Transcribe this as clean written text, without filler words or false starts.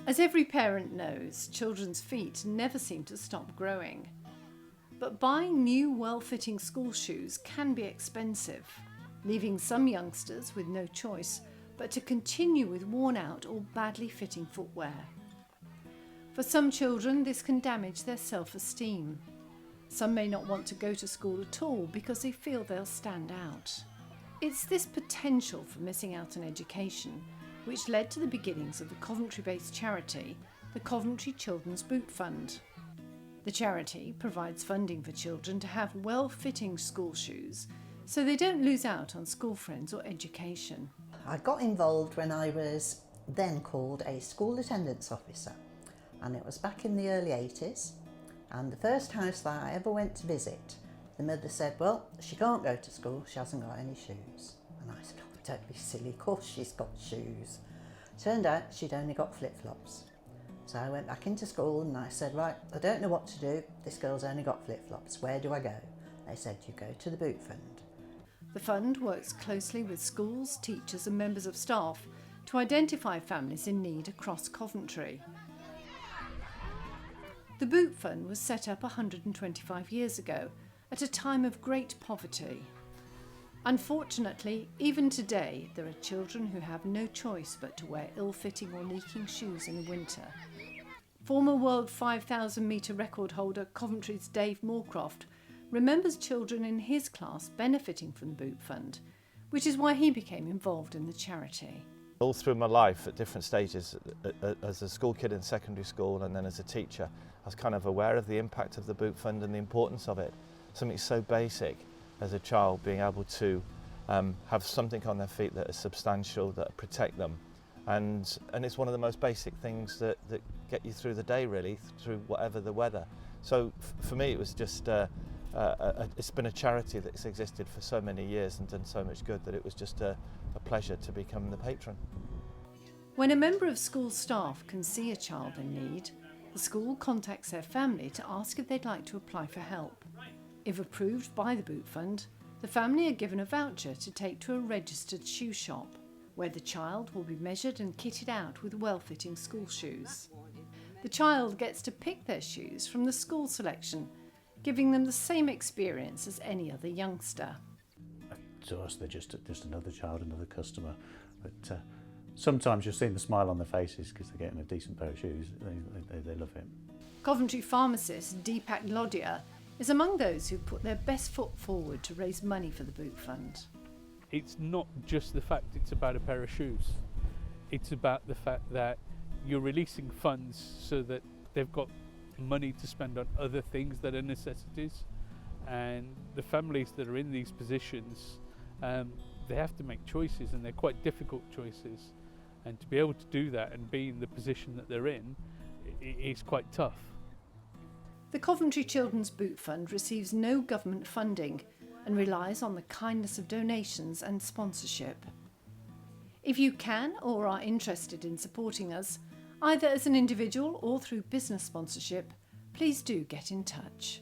As every parent knows, children's feet never seem to stop growing. But buying new, well-fitting school shoes can be expensive, leaving some youngsters with no choice but to continue with worn-out or badly fitting footwear. For some children, this can damage their self-esteem. Some may not want to go to school at all because they feel they'll stand out. It's this potential for missing out on education which led to the beginnings of the Coventry-based charity, the Coventry Children's Boot Fund. The charity provides funding for children to have well-fitting school shoes so they don't lose out on school friends or education. I got involved when I was then called a school attendance officer, and it was back in the early 80s, and the first house that I ever went to visit, the mother said, well, she can't go to school, she hasn't got any shoes. And I said, oh, don't be silly, of course she's got shoes. Turned out she'd only got flip-flops. So I went back into school and I said, right, I don't know what to do, this girl's only got flip-flops, where do I go? They said, you go to the Boot Fund. The fund works closely with schools, teachers and members of staff to identify families in need across Coventry. The Boot Fund was set up 125 years ago at a time of great poverty. Unfortunately, even today, there are children who have no choice but to wear ill-fitting or leaking shoes in the winter. Former world 5,000 metre record holder Coventry's Davemoorcroft remembers children in his class benefiting from the Boot Fund, which is why he became involved in the charity. All through my life at different stages, as a school kid in secondary school and then as a teacher, I was kind of aware of the impact of the Boot Fund and the importance of it. Something so basic as a child, being able to have something on their feet that is substantial, that protect them. And it's one of the most basic things that get you through the day, really, through whatever the weather. So for me, it was just it's been a charity that's existed for so many years and done so much good that it was just a pleasure to become the patron. When a member of school staff can see a child in need, the school contacts their family to ask if they'd like to apply for help. If approved by the Boot Fund, the family are given a voucher to take to a registered shoe shop, where the child will be measured and kitted out with well-fitting school shoes. The child gets to pick their shoes from the school selection, giving them the same experience as any other youngster. To us, they're just another child, another customer. But sometimes you're seeing the smile on their faces because they're getting a decent pair of shoes. They love it. Coventry pharmacist Deepak Lodhia is among those who put their best foot forward to raise money for the Boot Fund. It's not just the fact it's about a pair of shoes. It's about the fact that you're releasing funds so that they've got money to spend on other things that are necessities, and the families that are in these positions, they have to make choices, and they're quite difficult choices, and to be able to do that and be in the position that they're in, it's quite tough. The Coventry Children's Boot Fund receives no government funding and relies on the kindness of donations and sponsorship. If you can or are interested in supporting us, either as an individual or through business sponsorship, please do get in touch.